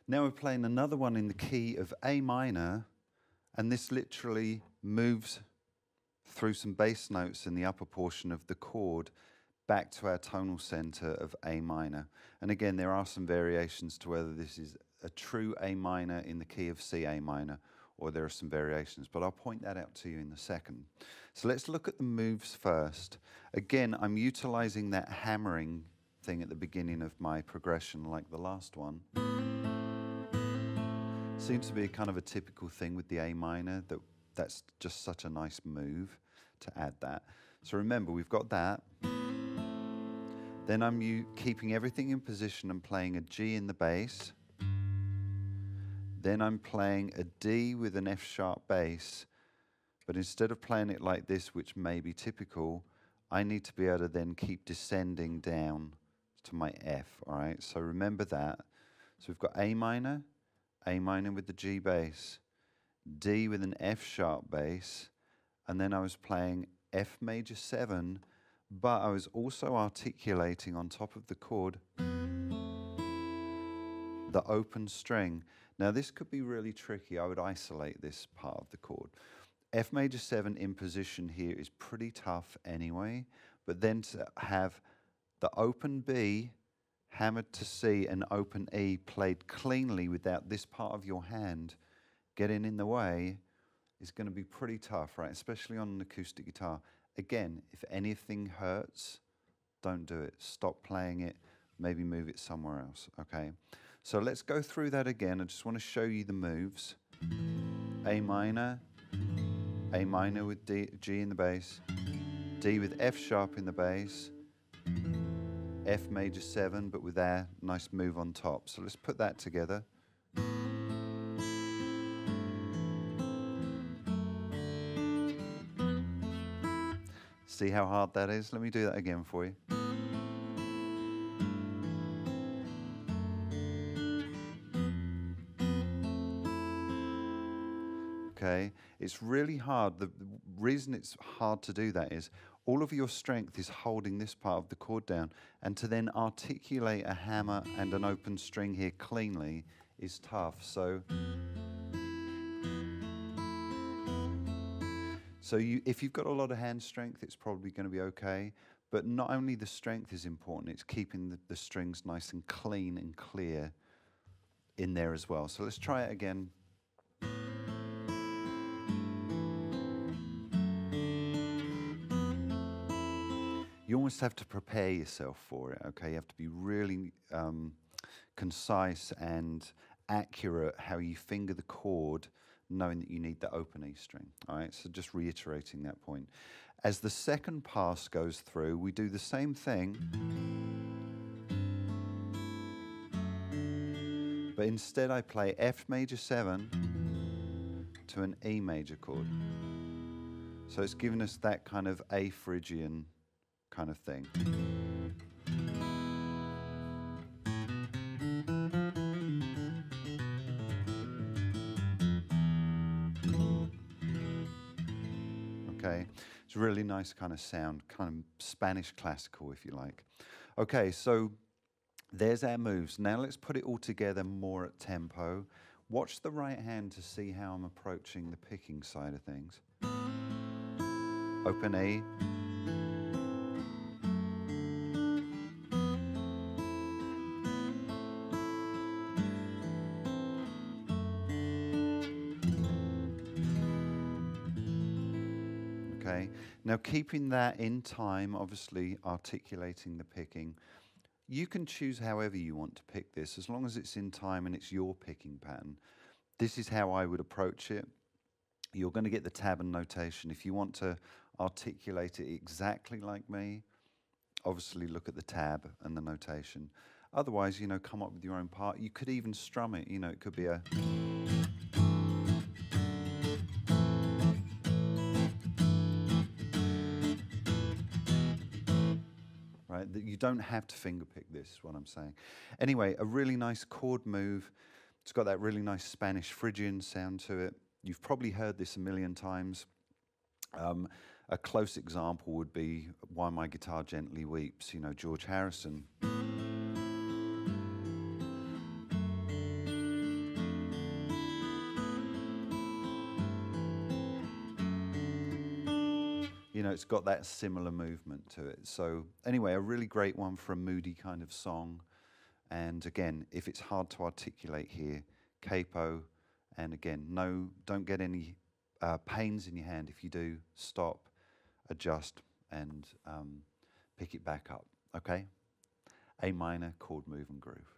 Now we're playing another one in the key of A minor, and this literally moves through some bass notes in the upper portion of the chord back to our tonal center of A minor. And again, there are some variations to whether this is a true A minor in the key of C A minor, or there are some variations, but I'll point that out to you in a second. So let's look at the moves first. Again, I'm utilizing that hammering thing at the beginning of my progression like the last one. Seems to be a kind of a typical thing with the A minor, that's just such a nice move to add that. So remember, we've got that. Then I'm keeping everything in position and playing a G in the bass. Then I'm playing a D with an F sharp bass, but instead of playing it like this, which may be typical, I need to be able to then keep descending down to my F, all right? So remember that. So we've got A minor with the G bass, D with an F sharp bass, and then I was playing F major 7, but I was also articulating on top of the chord the open string. Now this could be really tricky. I would isolate this part of the chord. F major 7 in position here is pretty tough anyway, but then to have the open B hammered to C and open E played cleanly without this part of your hand getting in the way is going to be pretty tough, right? Especially on an acoustic guitar. Again, if anything hurts, don't do it. Stop playing it, maybe move it somewhere else, okay? So let's go through that again. I just want to show you the moves. A minor with D, G in the bass, D with F sharp in the bass, F major 7, but with our nice move on top. So let's put that together. See how hard that is? Let me do that again for you. Okay, it's really hard. The reason it's hard to do that is all of your strength is holding this part of the chord down, and to then articulate a hammer and an open string here cleanly is tough. So if you've got a lot of hand strength, it's probably going to be okay. But not only the strength is important, it's keeping the strings nice and clean and clear in there as well. So let's try it again. You almost have to prepare yourself for it, okay? You have to be really concise and accurate how you finger the chord, knowing that you need the open E string, all right? So just reiterating that point. As the second pass goes through, we do the same thing, but instead I play F major 7 to an E major chord. So it's giving us that kind of A Phrygian kind of thing. Okay, it's a really nice kind of sound, kind of Spanish classical if you like. Okay, so there's our moves. Now let's put it all together more at tempo. Watch the right hand to see how I'm approaching the picking side of things. Open E. Okay, now keeping that in time, obviously articulating the picking. You can choose however you want to pick this, as long as it's in time and it's your picking pattern. This is how I would approach it. You're going to get the tab and notation. If you want to articulate it exactly like me, obviously look at the tab and the notation. Otherwise, you know, come up with your own part. You could even strum it, you know, it could be a... Right? You don't have to finger pick this, is what I'm saying. Anyway, a really nice chord move. It's got that really nice Spanish Phrygian sound to it. You've probably heard this a million times. A close example would be Why My Guitar Gently Weeps, you know, George Harrison. you know, it's got that similar movement to it. So anyway, a really great one for a moody kind of song. And again, if it's hard to articulate here, capo, and again, don't get any pains in your hand. If you do, stop, adjust, and pick it back up. Okay? A minor chord move and groove.